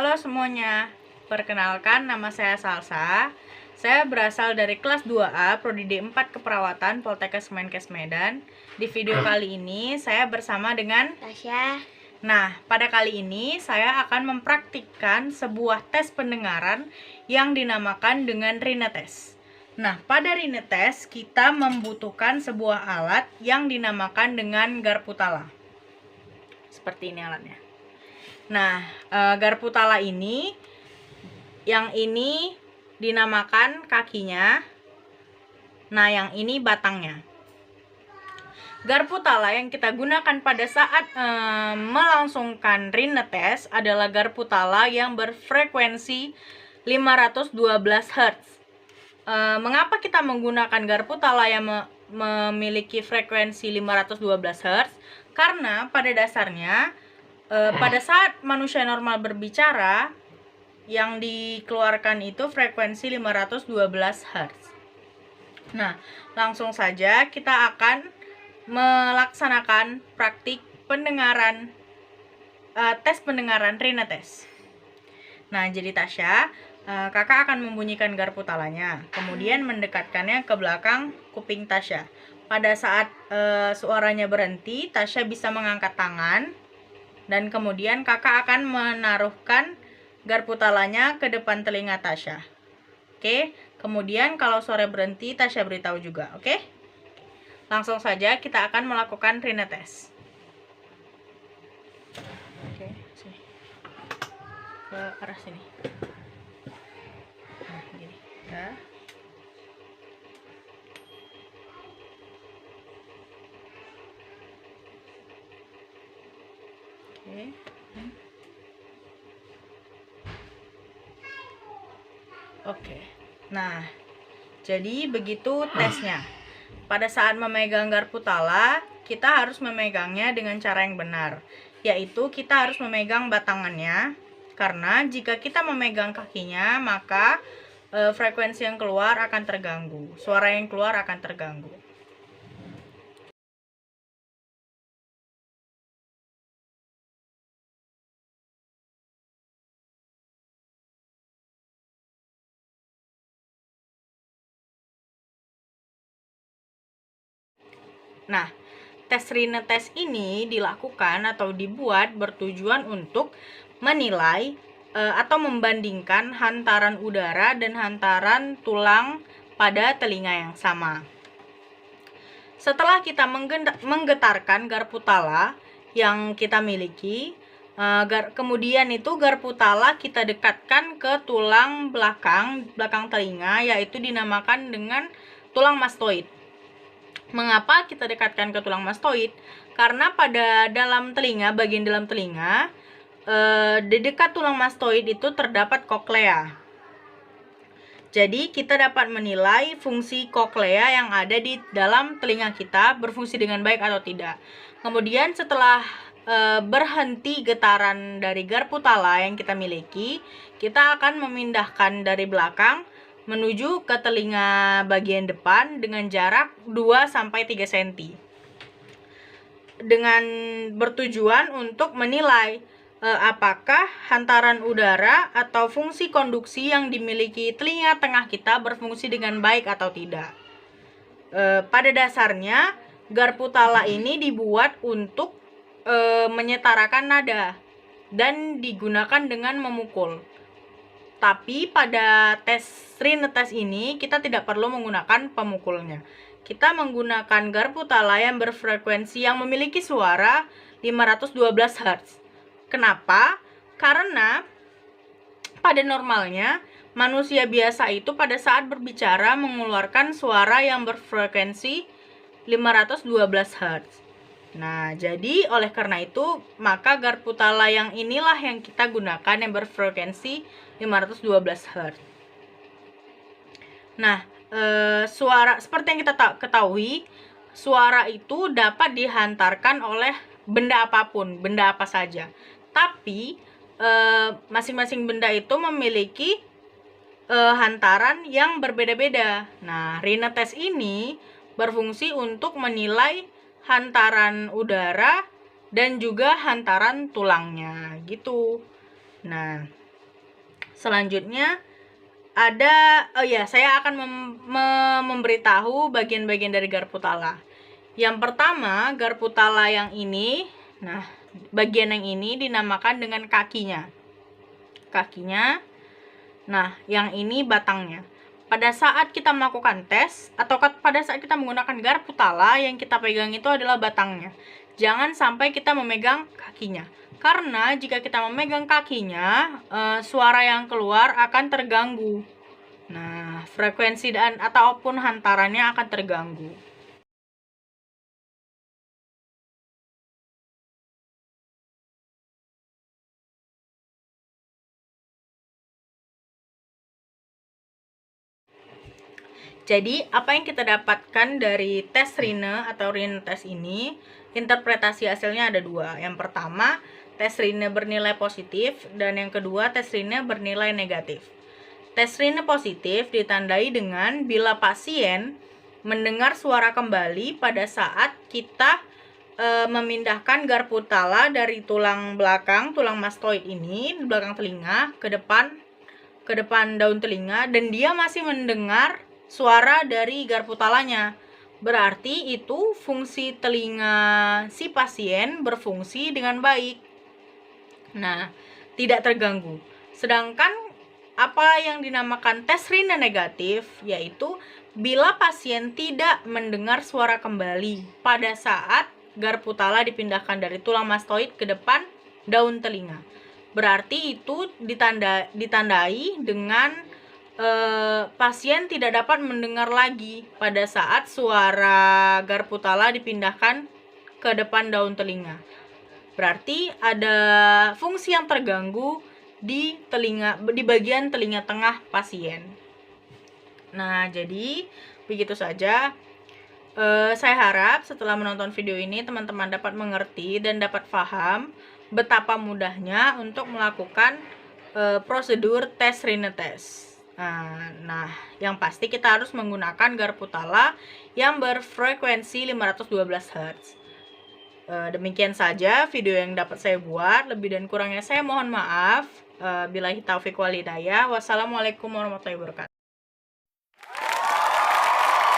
Halo semuanya, perkenalkan nama saya Salsa. Saya berasal dari kelas 2A, Prodi D4 Keperawatan, Poltekkes Kemenkes Medan. Di video kali ini saya bersama dengan Tasya. Nah, pada kali ini saya akan mempraktikkan sebuah tes pendengaran yang dinamakan dengan Rinetes. Nah, pada Rinetes kita membutuhkan sebuah alat yang dinamakan dengan garpu tala. Seperti ini alatnya. Nah, garpu tala ini, yang ini dinamakan kakinya. Nah, yang ini batangnya. Garpu tala yang kita gunakan pada saat melangsungkan Rinetes adalah garpu tala yang berfrekuensi 512 Hz. Mengapa kita menggunakan garpu tala yang memiliki frekuensi 512 Hz? Karena pada dasarnya pada saat manusia normal berbicara, yang dikeluarkan itu frekuensi 512 Hz. Nah, langsung saja kita akan melaksanakan praktik pendengaran, tes pendengaran Rinetes. Nah, jadi Tasya, kakak akan membunyikan garpu talanya, kemudian mendekatkannya ke belakang kuping Tasya. Pada saat suaranya berhenti, Tasya bisa mengangkat tangan, dan kemudian kakak akan menaruhkan garpu talanya ke depan telinga Tasya. Oke, kemudian kalau suara berhenti, Tasya beritahu juga, oke? Langsung saja kita akan melakukan Rinetes. Oke, sini. Ke arah sini. Nah, gini. Ya. Oke. Oke. Nah, jadi begitu tesnya. Pada saat memegang garpu tala, kita harus memegangnya dengan cara yang benar, yaitu kita harus memegang batangannya, karena jika kita memegang kakinya, maka frekuensi yang keluar akan terganggu, suara yang keluar akan terganggu. Nah, tes Rinetes ini dilakukan atau dibuat bertujuan untuk menilai atau membandingkan hantaran udara dan hantaran tulang pada telinga yang sama. Setelah kita menggetarkan garpu tala yang kita miliki, kemudian itu garpu tala kita dekatkan ke tulang belakang telinga, yaitu dinamakan dengan tulang mastoid. Mengapa kita dekatkan ke tulang mastoid? Karena pada dalam telinga, bagian dalam telinga, di dekat tulang mastoid itu terdapat koklea. Jadi kita dapat menilai fungsi koklea yang ada di dalam telinga kita berfungsi dengan baik atau tidak. Kemudian setelah berhenti getaran dari garpu tala yang kita miliki, kita akan memindahkan dari belakang menuju ke telinga bagian depan dengan jarak 2-3 cm. Dengan bertujuan untuk menilai apakah hantaran udara atau fungsi konduksi yang dimiliki telinga tengah kita berfungsi dengan baik atau tidak. Pada dasarnya, garpu tala ini dibuat untuk menyetarakan nada dan digunakan dengan memukul. Tapi pada tes Rinetes ini kita tidak perlu menggunakan pemukulnya. Kita menggunakan garpu tala yang berfrekuensi yang memiliki suara 512 Hz. Kenapa? Karena pada normalnya manusia biasa itu pada saat berbicara mengeluarkan suara yang berfrekuensi 512 Hz. Nah, jadi oleh karena itu, maka garpu tala yang inilah yang kita gunakan yang berfrekuensi 512 Hz. Nah, suara seperti yang kita ketahui, suara itu dapat dihantarkan oleh benda apapun, benda apa saja. Tapi masing-masing benda itu memiliki hantaran yang berbeda-beda. Nah, Rinetes ini berfungsi untuk menilai hantaran udara dan juga hantaran tulangnya gitu. Nah, Selanjutnya ada, saya akan memberitahu bagian-bagian dari garpu tala. Yang pertama, garpu tala yang ini, nah, bagian yang ini dinamakan dengan kakinya. Nah, yang ini batangnya. Pada saat kita melakukan tes, atau pada saat kita menggunakan garpu tala, yang kita pegang itu adalah batangnya. Jangan sampai kita memegang kakinya. Karena jika kita memegang kakinya, suara yang keluar akan terganggu. Nah, frekuensi dan ataupun hantarannya akan terganggu. Jadi, apa yang kita dapatkan dari tes Rine atau Rine tes ini, interpretasi hasilnya ada dua. Yang pertama, tes Rine bernilai positif, dan yang kedua, tes Rine bernilai negatif. Tes Rine positif ditandai dengan bila pasien mendengar suara kembali pada saat kita memindahkan garpu tala dari tulang belakang, tulang mastoid ini, di belakang telinga, ke depan daun telinga, dan dia masih mendengar suara dari garpu talanya. Berarti itu fungsi telinga si pasien berfungsi dengan baik. Nah, tidak terganggu. Sedangkan apa yang dinamakan tes Rine negatif, yaitu bila pasien tidak mendengar suara kembali pada saat garpu tala dipindahkan dari tulang mastoid ke depan daun telinga. Berarti itu ditandai dengan pasien tidak dapat mendengar lagi pada saat suara garpu tala dipindahkan ke depan daun telinga. Berarti ada fungsi yang terganggu di bagian telinga tengah pasien. Nah, jadi begitu saja. Saya harap setelah menonton video ini teman-teman dapat mengerti dan dapat paham betapa mudahnya untuk melakukan prosedur tes Rine tes. Nah, yang pasti kita harus menggunakan garpu tala yang berfrekuensi 512 Hz. Demikian saja video yang dapat saya buat. Lebih dan kurangnya saya mohon maaf. Billahi taufiq wal hidayah. Wassalamualaikum warahmatullahi wabarakatuh.